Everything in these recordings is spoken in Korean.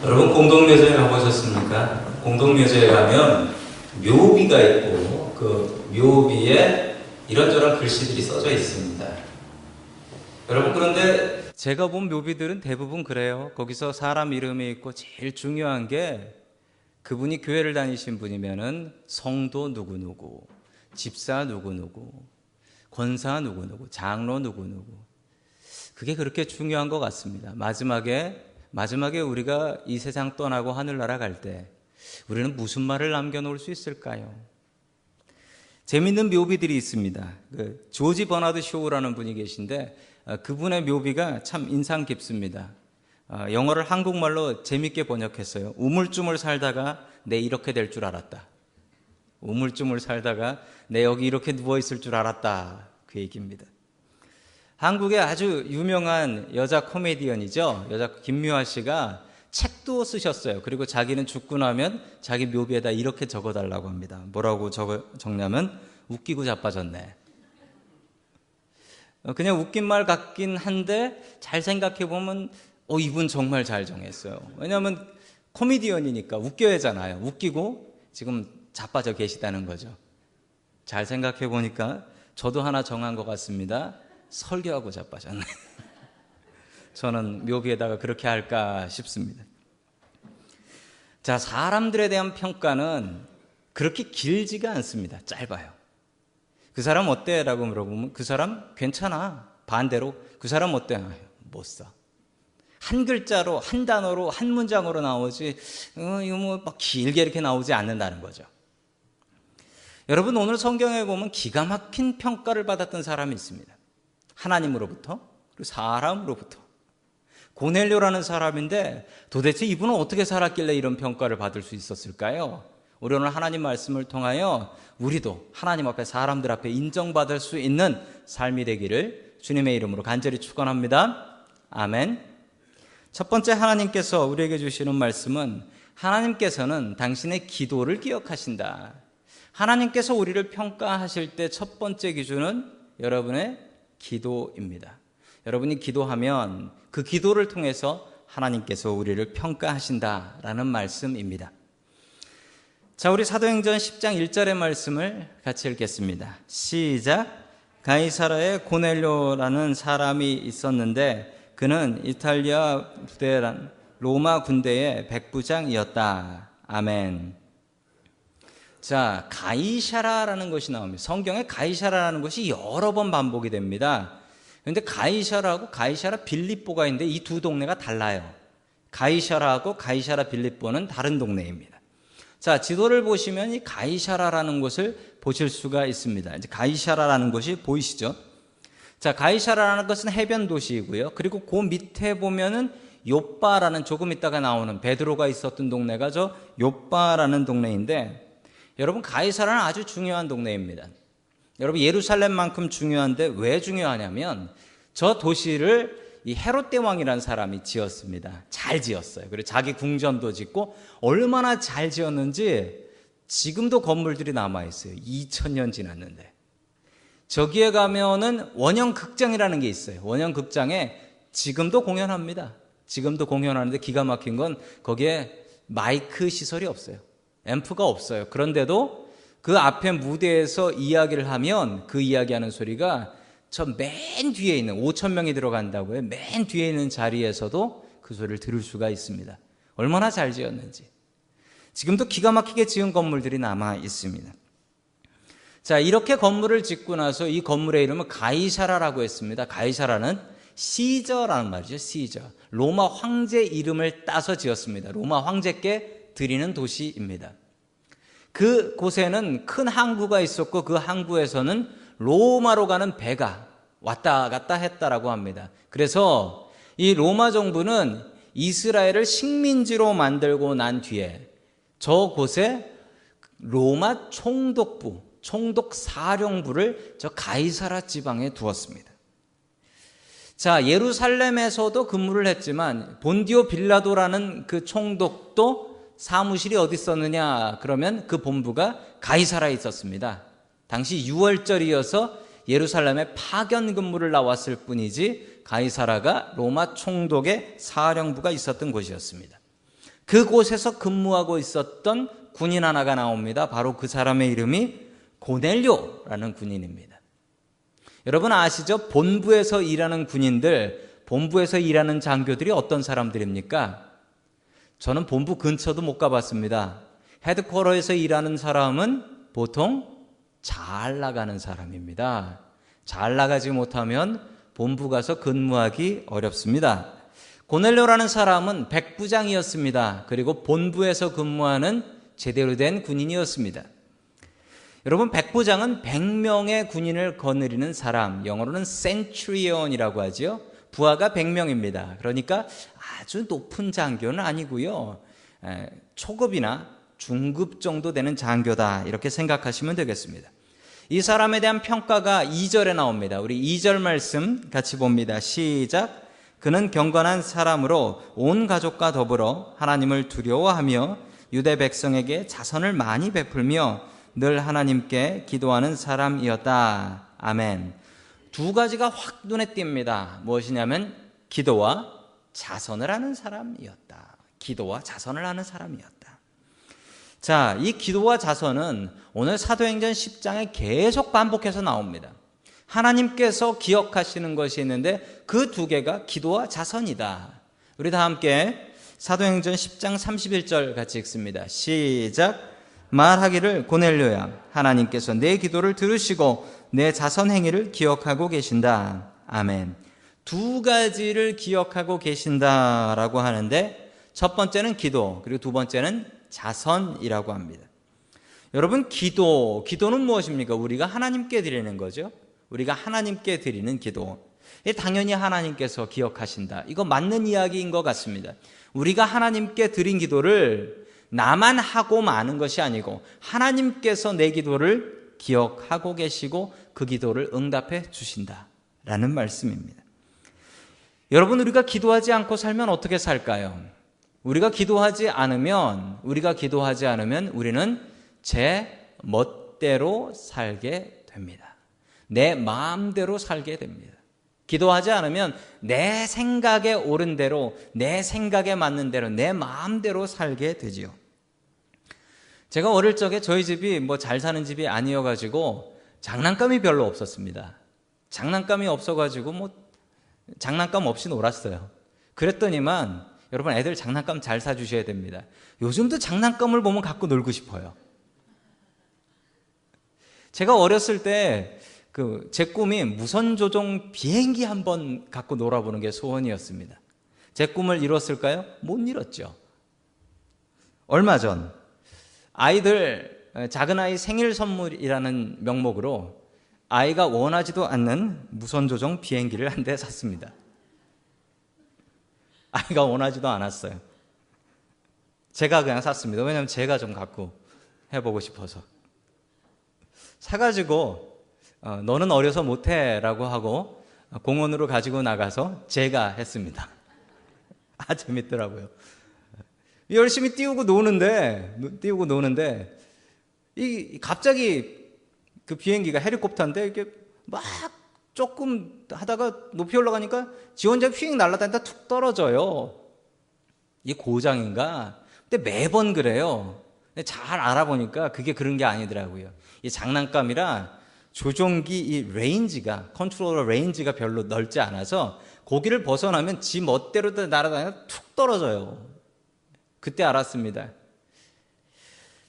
여러분 공동묘지에 가보셨습니까? 공동묘지에 가면 묘비가 있고 그 묘비에 이런저런 글씨들이 써져 있습니다. 여러분 그런데 제가 본 묘비들은 대부분 그래요. 거기서 사람 이름이 있고 제일 중요한 게 그분이 교회를 다니신 분이면은 성도 누구누구, 집사 누구누구, 권사 누구누구, 장로 누구누구. 그게 그렇게 중요한 것 같습니다. 마지막에 우리가 이 세상 떠나고 하늘나라 갈 때 우리는 무슨 말을 남겨놓을 수 있을까요? 재밌는 묘비들이 있습니다. 조지 버나드 쇼우라는 분이 계신데 그분의 묘비가 참 인상 깊습니다. 영어를 한국말로 재밌게 번역했어요. 우물쭈물 살다가 내 이렇게 될 줄 알았다. 우물쭈물 살다가 내 여기 이렇게 누워있을 줄 알았다. 그 얘기입니다. 한국의 아주 유명한 여자 코미디언이죠. 여자 김미화 씨가 책도 쓰셨어요. 그리고 자기는 죽고 나면 자기 묘비에다 이렇게 적어달라고 합니다. 뭐라고 적냐면 웃기고 자빠졌네. 그냥 웃긴 말 같긴 한데 잘 생각해보면 이분 정말 잘 정했어요. 왜냐하면 코미디언이니까 웃겨야 하잖아요. 웃기고 지금 자빠져 계시다는 거죠. 잘 생각해보니까 저도 하나 정한 것 같습니다. 설교하고 자빠졌네. 저는 묘비에다가 그렇게 할까 싶습니다. 자, 사람들에 대한 평가는 그렇게 길지가 않습니다. 짧아요. 그 사람 어때? 라고 물어보면 그 사람 괜찮아. 반대로 그 사람 어때? 못 써. 한 글자로, 한 단어로, 한 문장으로 나오지 이거 뭐 막 길게 이렇게 나오지 않는다는 거죠. 여러분 오늘 성경에 보면 기가 막힌 평가를 받았던 사람이 있습니다. 하나님으로부터 그리고 사람으로부터. 고넬료라는 사람인데 도대체 이분은 어떻게 살았길래 이런 평가를 받을 수 있었을까요? 우리 오늘 하나님 말씀을 통하여 우리도 하나님 앞에 사람들 앞에 인정받을 수 있는 삶이 되기를 주님의 이름으로 간절히 축원합니다. 아멘. 첫 번째 하나님께서 우리에게 주시는 말씀은 하나님께서는 당신의 기도를 기억하신다. 하나님께서 우리를 평가하실 때 첫 번째 기준은 여러분의 기도입니다. 여러분이 기도하면 그 기도를 통해서 하나님께서 우리를 평가하신다라는 말씀입니다. 자, 우리 사도행전 10장 1절의 말씀을 같이 읽겠습니다. 시작. 가이사라에 고넬료라는 사람이 있었는데 그는 이탈리아 부대란 로마 군대의 백부장이었다. 아멘. 자, 가이사라라는 것이 나옵니다. 성경에 가이사라라는 것이 여러 번 반복이 됩니다. 그런데 가이사라하고 가이사라 빌립보가 있는데 이 두 동네가 달라요. 가이사라하고 가이사라 빌립보는 다른 동네입니다. 자, 지도를 보시면 이 가이사라라는 곳을 보실 수가 있습니다. 이제 가이사라라는 곳이 보이시죠? 자, 가이사라라는 것은 해변 도시이고요. 그리고 그 밑에 보면은 욥바라는 조금 있다가 나오는 베드로가 있었던 동네가 저 욥바라는 동네인데 여러분 가이사라는 아주 중요한 동네입니다. 여러분 예루살렘만큼 중요한데 왜 중요하냐면 저 도시를 이 헤롯 대왕이라는 사람이 지었습니다. 잘 지었어요. 그리고 자기 궁전도 짓고 얼마나 잘 지었는지 지금도 건물들이 남아있어요. 2000년 지났는데. 저기에 가면은 원형극장이라는 게 있어요. 원형극장에 지금도 공연합니다. 지금도 공연하는데 기가 막힌 건 거기에 마이크 시설이 없어요. 앰프가 없어요. 그런데도 그 앞에 무대에서 이야기를 하면 그 이야기하는 소리가 저 맨 뒤에 있는 5,000명이 들어간다고요. 맨 뒤에 있는 자리에서도 그 소리를 들을 수가 있습니다. 얼마나 잘 지었는지. 지금도 기가 막히게 지은 건물들이 남아 있습니다. 자, 이렇게 건물을 짓고 나서 이 건물의 이름은 가이사라라고 했습니다. 가이사라는 시저라는 말이죠. 시저. 로마 황제 이름을 따서 지었습니다. 로마 황제께 드리는 도시입니다. 그 곳에는 큰 항구가 있었고 그 항구에서는 로마로 가는 배가 왔다 갔다 했다라고 합니다. 그래서 이 로마 정부는 이스라엘을 식민지로 만들고 난 뒤에 저 곳에 로마 총독부, 총독사령부를 저 가이사라 지방에 두었습니다. 자, 예루살렘에서도 근무를 했지만 본디오 빌라도라는 그 총독도 사무실이 어디 있었느냐 그러면 그 본부가 가이사라에 있었습니다. 당시 6월절이어서 예루살렘에 파견 근무를 나왔을 뿐이지 가이사라가 로마 총독의 사령부가 있었던 곳이었습니다. 그곳에서 근무하고 있었던 군인 하나가 나옵니다. 바로 그 사람의 이름이 고넬료라는 군인입니다. 여러분 아시죠? 본부에서 일하는 군인들, 본부에서 일하는 장교들이 어떤 사람들입니까? 저는 본부 근처도 못 가봤습니다. 헤드쿼터에서 일하는 사람은 보통 잘 나가는 사람입니다. 잘 나가지 못하면 본부 가서 근무하기 어렵습니다. 고넬료라는 사람은 백부장이었습니다. 그리고 본부에서 근무하는 제대로 된 군인이었습니다. 여러분, 백부장은 100명의 군인을 거느리는 사람, 영어로는 centurion이라고 하죠. 부하가 100명입니다. 그러니까 아주 높은 장교는 아니고요. 초급이나 중급 정도 되는 장교다, 이렇게 생각하시면 되겠습니다. 이 사람에 대한 평가가 2절에 나옵니다. 우리 2절 말씀 같이 봅니다. 시작. 그는 경건한 사람으로 온 가족과 더불어 하나님을 두려워하며 유대 백성에게 자선을 많이 베풀며 늘 하나님께 기도하는 사람이었다. 아멘. 두 가지가 확 눈에 띕니다. 무엇이냐면 기도와 자선을 하는 사람이었다. 기도와 자선을 하는 사람이었다. 자, 이 기도와 자선은 오늘 사도행전 10장에 계속 반복해서 나옵니다. 하나님께서 기억하시는 것이 있는데 그 두 개가 기도와 자선이다. 우리 다 함께 사도행전 10장 31절 같이 읽습니다. 시작. 말하기를 고넬료야, 하나님께서 내 기도를 들으시고 내 자선 행위를 기억하고 계신다. 아멘. 두 가지를 기억하고 계신다라고 하는데 첫 번째는 기도, 그리고 두 번째는 자선이라고 합니다. 여러분, 기도는 무엇입니까? 우리가 하나님께 드리는 거죠. 우리가 하나님께 드리는 기도. 당연히 하나님께서 기억하신다. 이거 맞는 이야기인 것 같습니다. 우리가 하나님께 드린 기도를 나만 하고 마는 것이 아니고 하나님께서 내 기도를 기억하고 계시고 그 기도를 응답해 주신다라는 말씀입니다. 여러분, 우리가 기도하지 않고 살면 어떻게 살까요? 우리가 기도하지 않으면 우리는 제 멋대로 살게 됩니다. 내 마음대로 살게 됩니다. 기도하지 않으면 내 생각에 옳은 대로, 내 생각에 맞는 대로, 내 마음대로 살게 되지요. 제가 어릴 적에 저희 집이 잘 사는 집이 아니어가지고 장난감이 별로 없었습니다. 장난감이 없어가지고 장난감 없이 놀았어요. 그랬더니만 여러분, 애들 장난감 잘 사주셔야 됩니다. 요즘도 장난감을 보면 갖고 놀고 싶어요. 제가 어렸을 때 제 꿈이 무선조종 비행기 한번 갖고 놀아보는 게 소원이었습니다. 제 꿈을 이뤘을까요? 못 이뤘죠. 얼마 전 아이들 작은 아이 생일 선물이라는 명목으로 아이가 원하지도 않는 무선조종 비행기를 한 대 샀습니다. 아이가 원하지도 않았어요. 제가 그냥 샀습니다. 왜냐하면 제가 좀 갖고 해보고 싶어서. 사가지고 너는 어려서 못해 라고 하고 공원으로 가지고 나가서 제가 했습니다. 재밌더라고요. 열심히 띄우고 노는데 갑자기 그 비행기가 헬리콥터인데 이렇게 막 조금 하다가 높이 올라가니까 지 혼자 휙 날아다니다 툭 떨어져요. 이게 고장인가? 근데 매번 그래요. 잘 알아보니까 그게 그런 게 아니더라고요. 이 장난감이라 조종기 이 레인지가, 컨트롤러 레인지가 별로 넓지 않아서 고기를 벗어나면 지 멋대로 날아다니다 툭 떨어져요. 그때 알았습니다.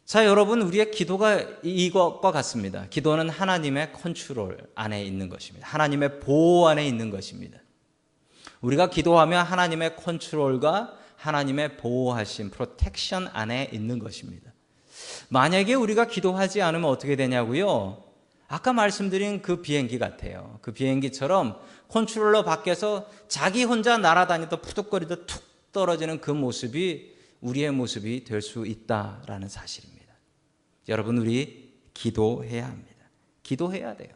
자, 여러분, 우리의 기도가 이것과 같습니다. 기도는 하나님의 컨트롤 안에 있는 것입니다. 하나님의 보호 안에 있는 것입니다. 우리가 기도하면 하나님의 컨트롤과 하나님의 보호하심, 프로텍션 안에 있는 것입니다. 만약에 우리가 기도하지 않으면 어떻게 되냐고요? 아까 말씀드린 그 비행기 같아요. 그 비행기처럼 컨트롤러 밖에서 자기 혼자 날아다니다 푸득거리다 툭 떨어지는 그 모습이 우리의 모습이 될 수 있다라는 사실입니다. 여러분, 우리 기도해야 합니다. 기도해야 돼요.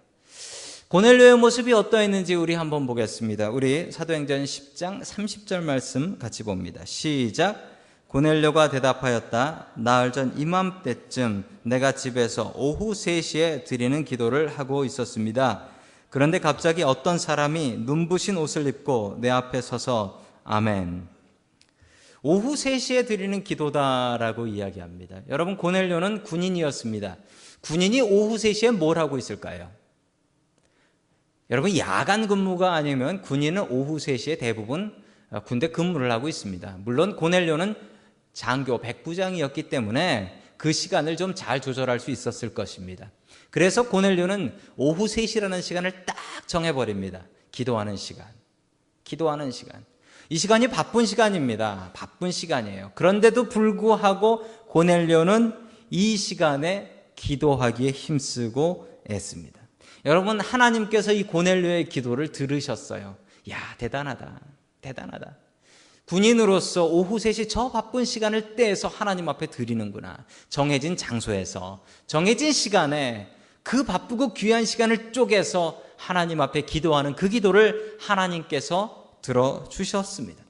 고넬료의 모습이 어떠했는지 우리 한번 보겠습니다. 우리 사도행전 10장 30절 말씀 같이 봅니다. 시작. 고넬료가 대답하였다. 나흘 전 이맘때쯤 내가 집에서 오후 3시에 드리는 기도를 하고 있었습니다. 그런데 갑자기 어떤 사람이 눈부신 옷을 입고 내 앞에 서서 아멘. 오후 3시에 드리는 기도다라고 이야기합니다. 여러분, 고넬료는 군인이었습니다. 군인이 오후 3시에 뭘 하고 있을까요? 여러분, 야간 근무가 아니면 군인은 오후 3시에 대부분 군대 근무를 하고 있습니다. 물론 고넬료는 장교 백부장이었기 때문에 그 시간을 좀 잘 조절할 수 있었을 것입니다. 그래서 고넬료는 오후 3시라는 시간을 딱 정해버립니다. 기도하는 시간. 기도하는 시간. 이 시간이 바쁜 시간입니다. 바쁜 시간이에요. 그런데도 불구하고 고넬료는 이 시간에 기도하기에 힘쓰고 애씁니다. 여러분, 하나님께서 이 고넬료의 기도를 들으셨어요. 야, 대단하다. 대단하다. 군인으로서 오후 3시 저 바쁜 시간을 떼서 하나님 앞에 드리는구나. 정해진 장소에서, 정해진 시간에 그 바쁘고 귀한 시간을 쪼개서 하나님 앞에 기도하는 그 기도를 하나님께서 들어주셨습니다.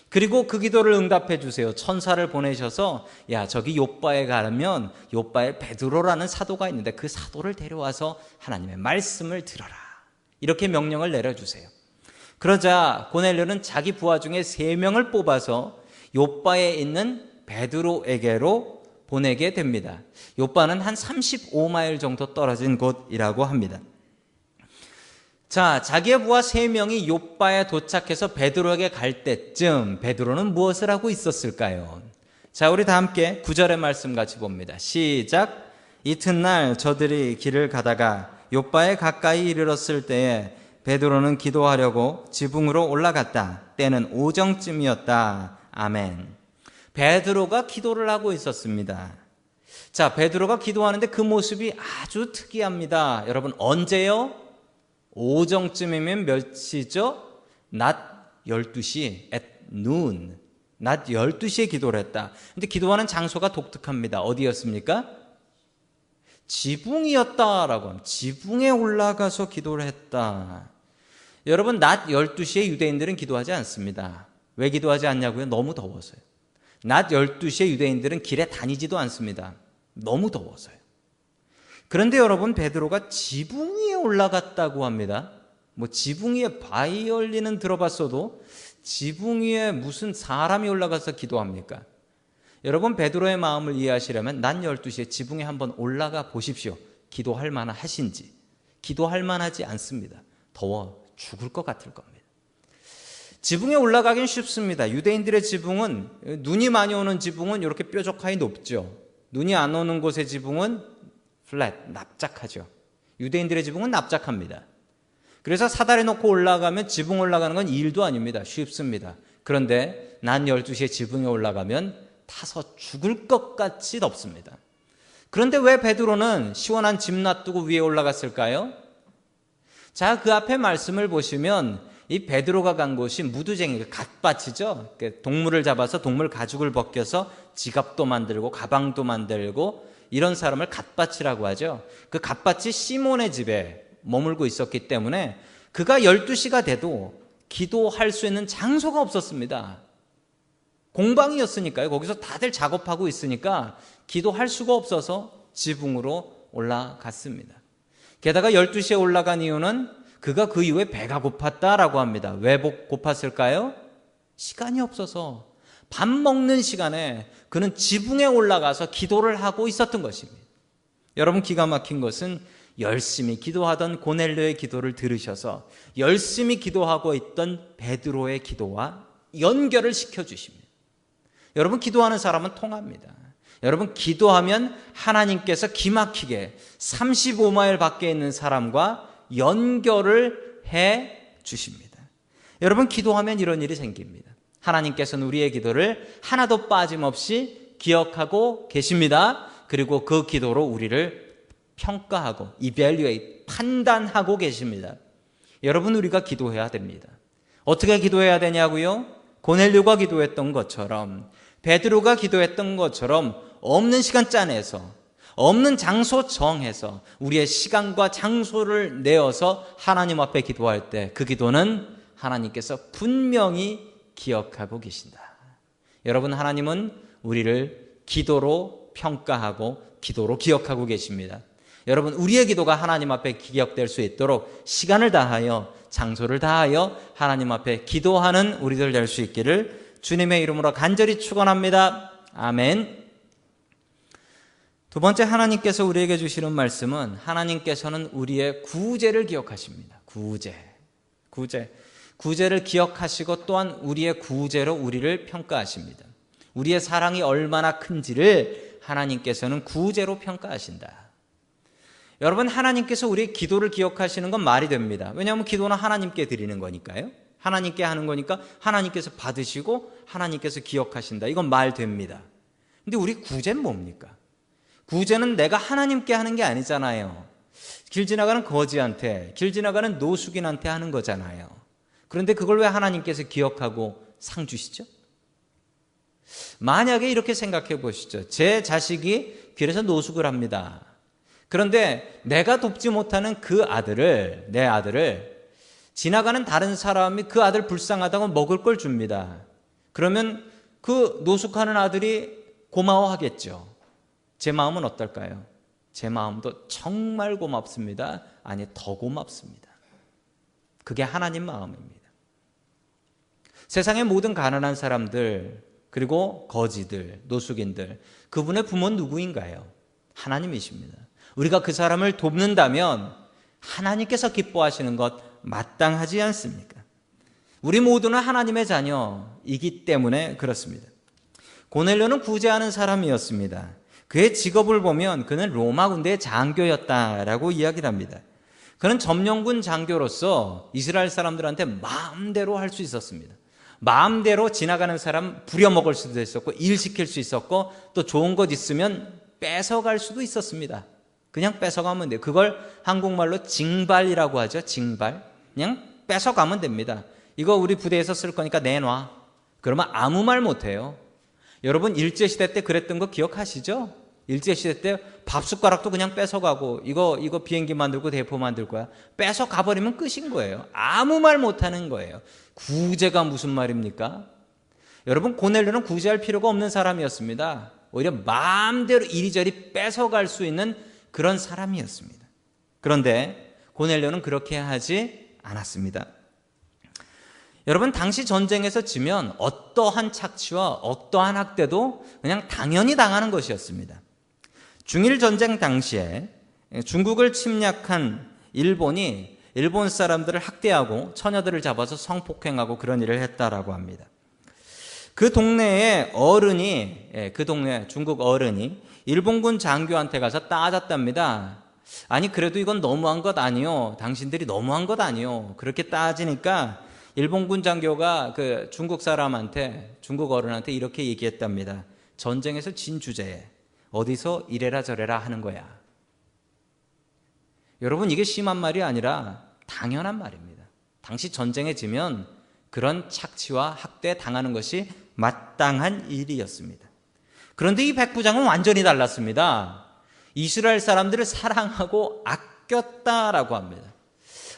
그리고 그 기도를 응답해 주세요. 천사를 보내셔서, 야, 저기 요빠에 가면 요빠에 베드로라는 사도가 있는데 그 사도를 데려와서 하나님의 말씀을 들어라. 이렇게 명령을 내려주세요. 그러자 고넬료는 자기 부하 중에 3명을 뽑아서 요빠에 있는 베드로에게로 보내게 됩니다. 요빠는 한 35마일 정도 떨어진 곳이라고 합니다. 자, 자기의 부하 3명이 요빠에 도착해서 베드로에게 갈 때쯤 베드로는 무엇을 하고 있었을까요? 자, 우리 다 함께 9절의 말씀 같이 봅니다. 시작. 이튿날 저들이 길을 가다가 요빠에 가까이 이르렀을 때에 베드로는 기도하려고 지붕으로 올라갔다. 때는 오정쯤이었다. 아멘. 베드로가 기도를 하고 있었습니다. 자, 베드로가 기도하는데 그 모습이 아주 특이합니다. 여러분, 언제요? 오정쯤이면 몇 시죠? 낮 12시, at noon. 낮 12시에 기도를 했다. 근데 기도하는 장소가 독특합니다. 어디였습니까? 지붕이었다라고 합니다. 지붕에 올라가서 기도를 했다. 여러분, 낮 12시에 유대인들은 기도하지 않습니다. 왜 기도하지 않냐고요? 너무 더워서요. 낮 12시에 유대인들은 길에 다니지도 않습니다. 너무 더워서요. 그런데 여러분, 베드로가 지붕 위에 올라갔다고 합니다. 뭐 지붕 위에 바이올린은 들어봤어도 지붕 위에 무슨 사람이 올라가서 기도합니까? 여러분, 베드로의 마음을 이해하시려면 낮 12시에 지붕에 한번 올라가 보십시오. 기도할 만하신지. 기도할 만하지 않습니다. 더워 죽을 것 같을 겁니다. 지붕에 올라가긴 쉽습니다. 유대인들의 지붕은, 눈이 많이 오는 지붕은 이렇게 뾰족하게 높죠. 눈이 안 오는 곳의 지붕은 플랫, 납작하죠. 유대인들의 지붕은 납작합니다. 그래서 사다리 놓고 올라가면 지붕 올라가는 건 일도 아닙니다. 쉽습니다. 그런데 낮 12시에 지붕에 올라가면 타서 죽을 것 같이 덥습니다. 그런데 왜 베드로는 시원한 집 놔두고 위에 올라갔을까요? 자, 그 앞에 말씀을 보시면 이 베드로가 간 곳이 무두쟁이, 갓밭이죠. 동물을 잡아서 동물 가죽을 벗겨서 지갑도 만들고 가방도 만들고 이런 사람을 갓밭이라고 하죠. 그 갓밭이 시몬의 집에 머물고 있었기 때문에 그가 12시가 돼도 기도할 수 있는 장소가 없었습니다. 공방이었으니까요. 거기서 다들 작업하고 있으니까 기도할 수가 없어서 지붕으로 올라갔습니다. 게다가 12시에 올라간 이유는 그가 그 이후에 배가 고팠다라고 합니다. 왜 고팠을까요? 시간이 없어서 밥 먹는 시간에 그는 지붕에 올라가서 기도를 하고 있었던 것입니다. 여러분, 기가 막힌 것은 열심히 기도하던 고넬료의 기도를 들으셔서 열심히 기도하고 있던 베드로의 기도와 연결을 시켜주십니다. 여러분, 기도하는 사람은 통합니다. 여러분, 기도하면 하나님께서 기막히게 35마일 밖에 있는 사람과 연결을 해 주십니다. 여러분, 기도하면 이런 일이 생깁니다. 하나님께서는 우리의 기도를 하나도 빠짐없이 기억하고 계십니다. 그리고 그 기도로 우리를 평가하고 evaluate, 판단하고 계십니다. 여러분, 우리가 기도해야 됩니다. 어떻게 기도해야 되냐고요? 고넬료가 기도했던 것처럼, 베드로가 기도했던 것처럼 없는 시간 짜내서, 없는 장소 정해서 우리의 시간과 장소를 내어서 하나님 앞에 기도할 때 그 기도는 하나님께서 분명히 기억하고 계신다. 여러분, 하나님은 우리를 기도로 평가하고 기도로 기억하고 계십니다. 여러분, 우리의 기도가 하나님 앞에 기억될 수 있도록 시간을 다하여 장소를 다하여 하나님 앞에 기도하는 우리들 될 수 있기를 주님의 이름으로 간절히 축원합니다. 아멘. 두 번째, 하나님께서 우리에게 주시는 말씀은 하나님께서는 우리의 구제를 기억하십니다. 구제를 기억하시고 또한 우리의 구제로 우리를 평가하십니다. 우리의 사랑이 얼마나 큰지를 하나님께서는 구제로 평가하신다. 여러분, 하나님께서 우리의 기도를 기억하시는 건 말이 됩니다. 왜냐하면 기도는 하나님께 드리는 거니까요. 하나님께 하는 거니까 하나님께서 받으시고 하나님께서 기억하신다. 이건 말 됩니다. 근데 우리 구제는 뭡니까? 구제는 내가 하나님께 하는 게 아니잖아요. 길 지나가는 거지한테, 길 지나가는 노숙인한테 하는 거잖아요. 그런데 그걸 왜 하나님께서 기억하고 상 주시죠? 만약에 이렇게 생각해 보시죠. 제 자식이 길에서 노숙을 합니다. 그런데 내가 돕지 못하는 내 아들을 지나가는 다른 사람이 그 아들 불쌍하다고 먹을 걸 줍니다. 그러면 그 노숙하는 아들이 고마워하겠죠. 제 마음은 어떨까요? 제 마음도 정말 고맙습니다. 아니, 더 고맙습니다. 그게 하나님 마음입니다. 세상의 모든 가난한 사람들, 그리고 거지들, 노숙인들, 그분의 부모는 누구인가요? 하나님이십니다. 우리가 그 사람을 돕는다면 하나님께서 기뻐하시는 것 마땅하지 않습니까? 우리 모두는 하나님의 자녀이기 때문에 그렇습니다. 고넬료는 구제하는 사람이었습니다. 그의 직업을 보면 그는 로마 군대의 장교였다라고 이야기를 합니다. 그는 점령군 장교로서 이스라엘 사람들한테 마음대로 할 수 있었습니다. 마음대로 지나가는 사람 부려먹을 수도 있었고, 일 시킬 수 있었고, 또 좋은 것 있으면 뺏어갈 수도 있었습니다. 그냥 뺏어가면 돼요. 그걸 한국말로 징발이라고 하죠. 징발. 그냥 뺏어가면 됩니다. 이거 우리 부대에서 쓸 거니까 내놔. 그러면 아무 말 못해요. 여러분, 일제시대 때 그랬던 거 기억하시죠? 일제시대 때 밥숟가락도 그냥 뺏어가고, 이거 비행기 만들고 대포 만들 거야. 뺏어가버리면 끝인 거예요. 아무 말 못하는 거예요. 구제가 무슨 말입니까? 여러분, 고넬료는 구제할 필요가 없는 사람이었습니다. 오히려 마음대로 이리저리 뺏어갈 수 있는 그런 사람이었습니다. 그런데 고넬료는 그렇게 하지 않았습니다. 여러분, 당시 전쟁에서 지면 어떠한 착취와 어떠한 학대도 그냥 당연히 당하는 것이었습니다. 중일 전쟁 당시에 중국을 침략한 일본이 일본 사람들을 학대하고 처녀들을 잡아서 성폭행하고 그런 일을 했다라고 합니다. 그 동네에 중국 어른이 일본군 장교한테 가서 따졌답니다. 아니, 그래도 이건 너무한 것 아니요. 당신들이 너무한 것 아니요. 그렇게 따지니까 일본군 장교가 그 중국 어른한테 이렇게 얘기했답니다. 전쟁에서 진 주제에 어디서 이래라 저래라 하는 거야. 여러분, 이게 심한 말이 아니라 당연한 말입니다. 당시 전쟁에 지면 그런 착취와 학대 당하는 것이 마땅한 일이었습니다. 그런데 이 백부장은 완전히 달랐습니다. 이스라엘 사람들을 사랑하고 아꼈다라고 합니다.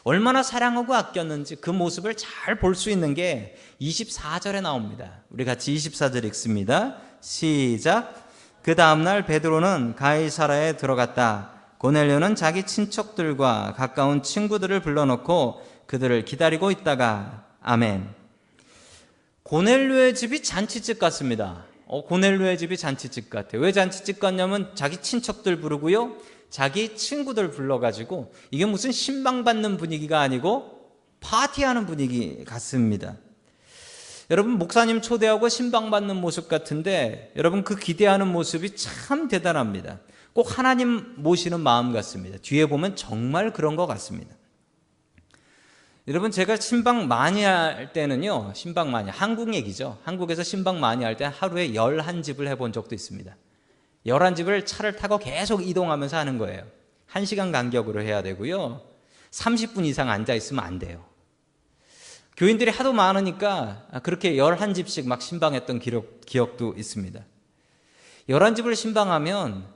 얼마나 사랑하고 아꼈는지 그 모습을 잘 볼 수 있는 게 24절에 나옵니다. 우리 같이 24절 읽습니다. 시작. 그 다음날 베드로는 가이사라에 들어갔다. 고넬료는 자기 친척들과 가까운 친구들을 불러놓고 그들을 기다리고 있다가. 아멘. 고넬료의 집이 잔치집 같습니다. 고넬료의 집이 잔치집 같아요. 왜 잔치집 같냐면 자기 친척들 부르고요, 자기 친구들 불러가지고, 이게 무슨 신방받는 분위기가 아니고 파티하는 분위기 같습니다. 여러분, 목사님 초대하고 신방받는 모습 같은데, 여러분, 그 기대하는 모습이 참 대단합니다. 꼭 하나님 모시는 마음 같습니다. 뒤에 보면 정말 그런 것 같습니다. 여러분, 제가 신방 많이 할 때는요, 한국 얘기죠. 한국에서 신방 많이 할 때 하루에 11집을 해본 적도 있습니다. 11집을 차를 타고 계속 이동하면서 하는 거예요. 1시간 간격으로 해야 되고요, 30분 이상 앉아있으면 안 돼요. 교인들이 하도 많으니까 그렇게 11집씩 막 신방했던 기억도 있습니다. 11집을 신방하면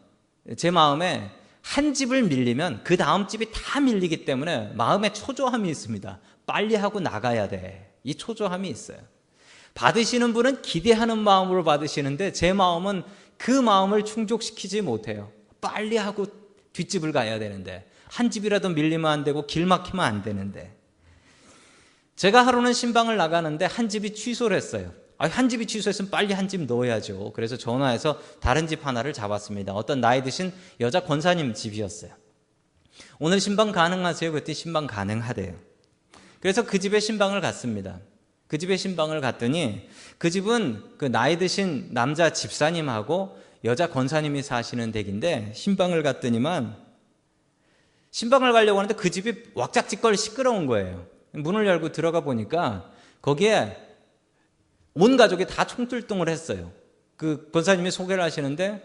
제 마음에 한 집을 밀리면 그 다음 집이 다 밀리기 때문에 마음에 초조함이 있습니다. 빨리 하고 나가야 돼. 이 초조함이 있어요. 받으시는 분은 기대하는 마음으로 받으시는데 제 마음은 그 마음을 충족시키지 못해요. 빨리 하고 뒷집을 가야 되는데, 한 집이라도 밀리면 안 되고 길 막히면 안 되는데. 제가 하루는 신방을 나가는데 한 집이 취소를 했어요. 한 집이 취소했으면 빨리 한 집 넣어야죠. 그래서 전화해서 다른 집 하나를 잡았습니다. 어떤 나이 드신 여자 권사님 집이었어요. 오늘 신방 가능하세요? 그랬더니 신방 가능하대요. 그래서 그 집에 신방을 갔습니다. 그 집에 신방을 갔더니 그 집은 그 나이 드신 남자 집사님하고 여자 권사님이 사시는 댁인데 신방을 갔더니만 신방을 가려고 하는데 그 집이 왁작지껄 시끄러운 거예요. 문을 열고 들어가 보니까 거기에 온 가족이 다 총출동을 했어요. 그 권사님이 소개를 하시는데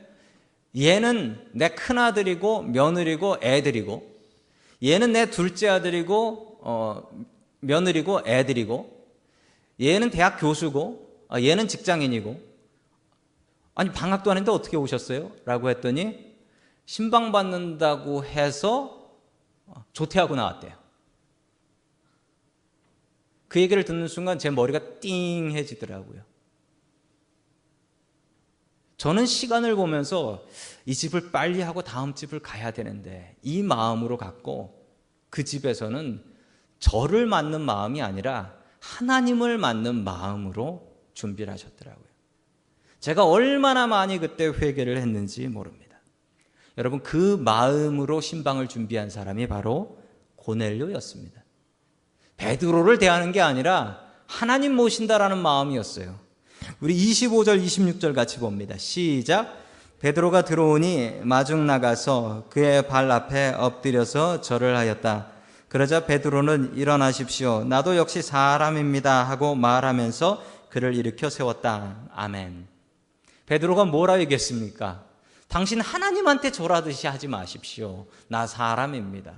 얘는 내 큰아들이고 며느리고 애들이고 얘는 내 둘째 아들이고 며느리고 애들이고 얘는 대학 교수고 얘는 직장인이고 아니 방학도 아닌데 어떻게 오셨어요? 라고 했더니 신방 받는다고 해서 조퇴하고 나왔대요. 그 얘기를 듣는 순간 제 머리가 띵해지더라고요. 저는 시간을 보면서 이 집을 빨리 하고 다음 집을 가야 되는데 이 마음으로 갔고 그 집에서는 저를 맞는 마음이 아니라 하나님을 맞는 마음으로 준비를 하셨더라고요. 제가 얼마나 많이 그때 회개를 했는지 모릅니다. 여러분 그 마음으로 신방을 준비한 사람이 바로 고넬료였습니다. 베드로를 대하는 게 아니라 하나님 모신다라는 마음이었어요. 우리 25절 26절 같이 봅니다. 시작. 베드로가 들어오니 마중 나가서 그의 발 앞에 엎드려서 절을 하였다. 그러자 베드로는 일어나십시오. 나도 역시 사람입니다 하고 말하면서 그를 일으켜 세웠다. 아멘. 베드로가 뭐라 얘기했습니까? 당신 하나님한테 절하듯이 하지 마십시오. 나 사람입니다.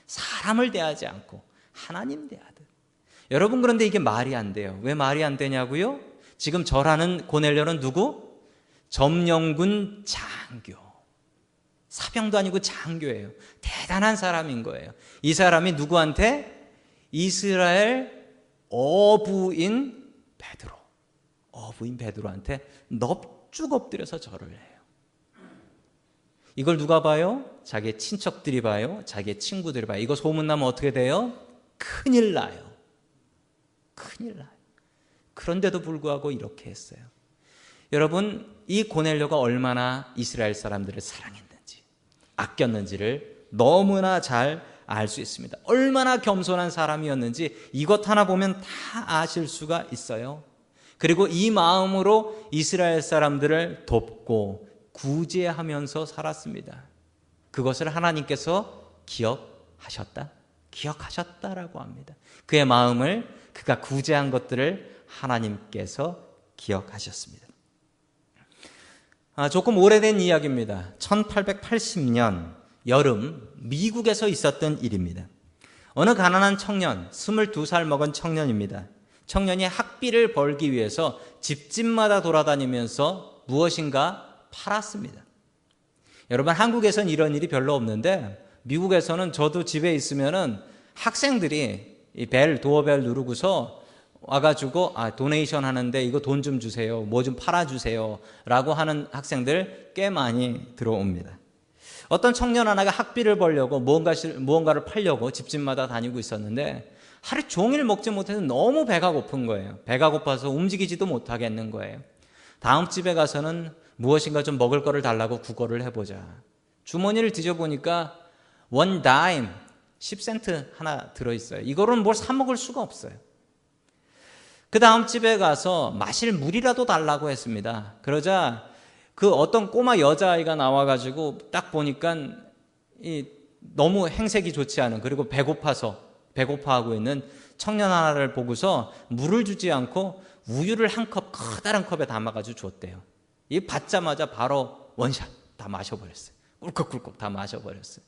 사람을 대하지 않고 하나님 대하듯. 여러분 그런데 이게 말이 안 돼요. 왜 말이 안 되냐고요? 지금 절하는 고넬료는 누구? 점령군 장교. 사병도 아니고 장교예요. 대단한 사람인 거예요. 이 사람이 누구한테? 이스라엘 어부인 베드로. 어부인 베드로한테 넙죽 엎드려서 절을 해요. 이걸 누가 봐요? 자기의 친척들이 봐요. 자기의 친구들이 봐요. 이거 소문나면 어떻게 돼요? 큰일 나요. 큰일 나요. 그런데도 불구하고 이렇게 했어요. 여러분, 이 고넬료가 얼마나 이스라엘 사람들을 사랑했는지, 아꼈는지를 너무나 잘 알 수 있습니다. 얼마나 겸손한 사람이었는지 이것 하나 보면 다 아실 수가 있어요. 그리고 이 마음으로 이스라엘 사람들을 돕고 구제하면서 살았습니다. 그것을 하나님께서 기억하셨다라고 합니다. 그의 마음을, 그가 구제한 것들을 하나님께서 기억하셨습니다. 조금 오래된 이야기입니다. 1880년 여름 미국에서 있었던 일입니다. 어느 가난한 청년, 22살 먹은 청년입니다. 청년이 학비를 벌기 위해서 집집마다 돌아다니면서 무엇인가 팔았습니다. 여러분 한국에서는 이런 일이 별로 없는데 미국에서는 저도 집에 있으면은 학생들이 이 도어벨 누르고서 와가지고 도네이션 하는데 이거 돈 좀 주세요, 뭐 좀 팔아주세요 라고 하는 학생들 꽤 많이 들어옵니다. 어떤 청년 하나가 학비를 벌려고 무언가를 팔려고 집집마다 다니고 있었는데 하루 종일 먹지 못해서 너무 배가 고픈 거예요. 배가 고파서 움직이지도 못하겠는 거예요. 다음 집에 가서는 무엇인가 좀 먹을 거를 달라고 구걸을 해보자. 주머니를 뒤져보니까 원 다임 10센트 하나 들어있어요. 이거는 뭘 사 먹을 수가 없어요. 그 다음 집에 가서 마실 물이라도 달라고 했습니다. 그러자 그 어떤 꼬마 여자아이가 나와가지고 딱 보니까 너무 행색이 좋지 않은, 그리고 배고파하고 있는 청년 하나를 보고서 물을 주지 않고 우유를 한 컵, 커다란 컵에 담아가지고 줬대요. 이 받자마자 바로 원샷 다 마셔버렸어요. 꿀꺽꿀꺽 다 마셔버렸어요.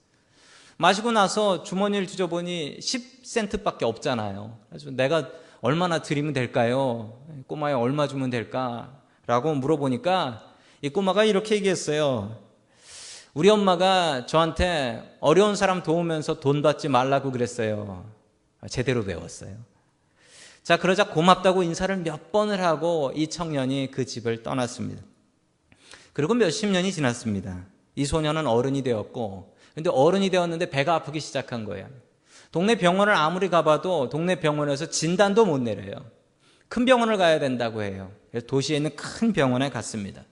마시고 나서 주머니를 뒤져보니 10센트밖에 없잖아요. 그래서 내가 얼마나 드리면 될까요? 꼬마에 얼마 주면 될까? 라고 물어보니까 이 꼬마가 이렇게 얘기했어요. 우리 엄마가 저한테 어려운 사람 도우면서 돈 받지 말라고 그랬어요. 제대로 배웠어요. 자, 그러자 고맙다고 인사를 몇 번을 하고 이 청년이 그 집을 떠났습니다. 그리고 몇십 년이 지났습니다. 이 소년은 어른이 되었고, 근데 어른이 되었는데 배가 아프기 시작한 거예요. 동네 병원을 아무리 가봐도 동네 병원에서 진단도 못 내려요. 큰 병원을 가야 된다고 해요. 그래서 도시에 있는 큰 병원에 갔습니다.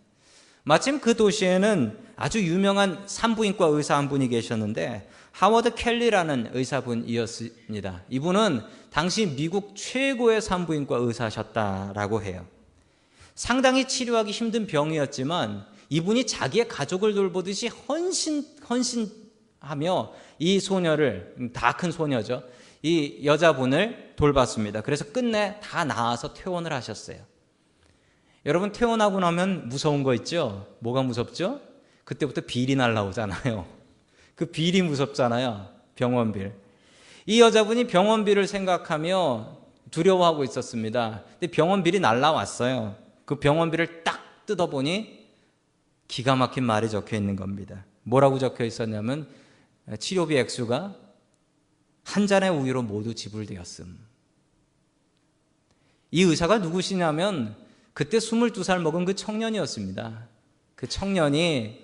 마침 그 도시에는 아주 유명한 산부인과 의사 한 분이 계셨는데 하워드 켈리라는 의사분이었습니다. 이분은 당시 미국 최고의 산부인과 의사셨다라고 해요. 상당히 치료하기 힘든 병이었지만 이분이 자기의 가족을 돌보듯이 헌신하며 이 소녀를, 다 큰 소녀죠, 이 여자분을 돌봤습니다. 그래서 끝내 다 나아서 퇴원을 하셨어요. 여러분, 퇴원하고 나면 무서운 거 있죠? 뭐가 무섭죠? 그때부터 비리 날라오잖아요. 그 비리 무섭잖아요. 병원비. 이 여자분이 병원비를 생각하며 두려워하고 있었습니다. 근데 병원비리 날라왔어요. 그 병원비를 딱 뜯어보니 기가 막힌 말이 적혀 있는 겁니다. 뭐라고 적혀 있었냐면 치료비 액수가 한 잔의 우유로 모두 지불되었음. 이 의사가 누구시냐면 그때 22살 먹은 그 청년이었습니다. 그 청년이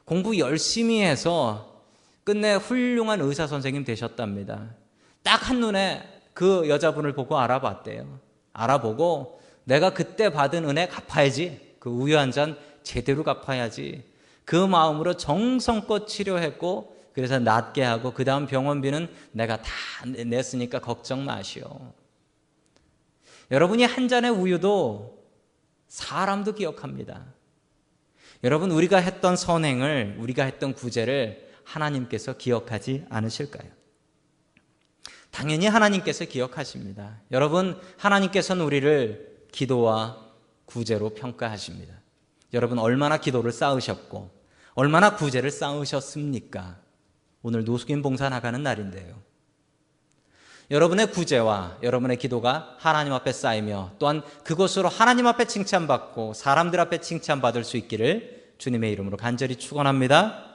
공부 열심히 해서 끝내 훌륭한 의사 선생님 되셨답니다. 딱 한눈에 그 여자분을 보고 알아봤대요. 알아보고 내가 그때 받은 은혜 갚아야지. 그 우유 한 잔 제대로 갚아야지. 그 마음으로 정성껏 치료했고 그래서 낫게 하고 그 다음 병원비는 내가 다 냈으니까 걱정 마시오. 여러분이 한 잔의 우유도 사람도 기억합니다. 여러분, 우리가 했던 선행을, 우리가 했던 구제를 하나님께서 기억하지 않으실까요? 당연히 하나님께서 기억하십니다. 여러분, 하나님께서는 우리를 기도와 구제로 평가하십니다. 여러분, 얼마나 기도를 쌓으셨고 얼마나 구제를 쌓으셨습니까? 오늘 노숙인 봉사 나가는 날인데요. 여러분의 구제와 여러분의 기도가 하나님 앞에 쌓이며 또한 그것으로 하나님 앞에 칭찬받고 사람들 앞에 칭찬받을 수 있기를 주님의 이름으로 간절히 축원합니다.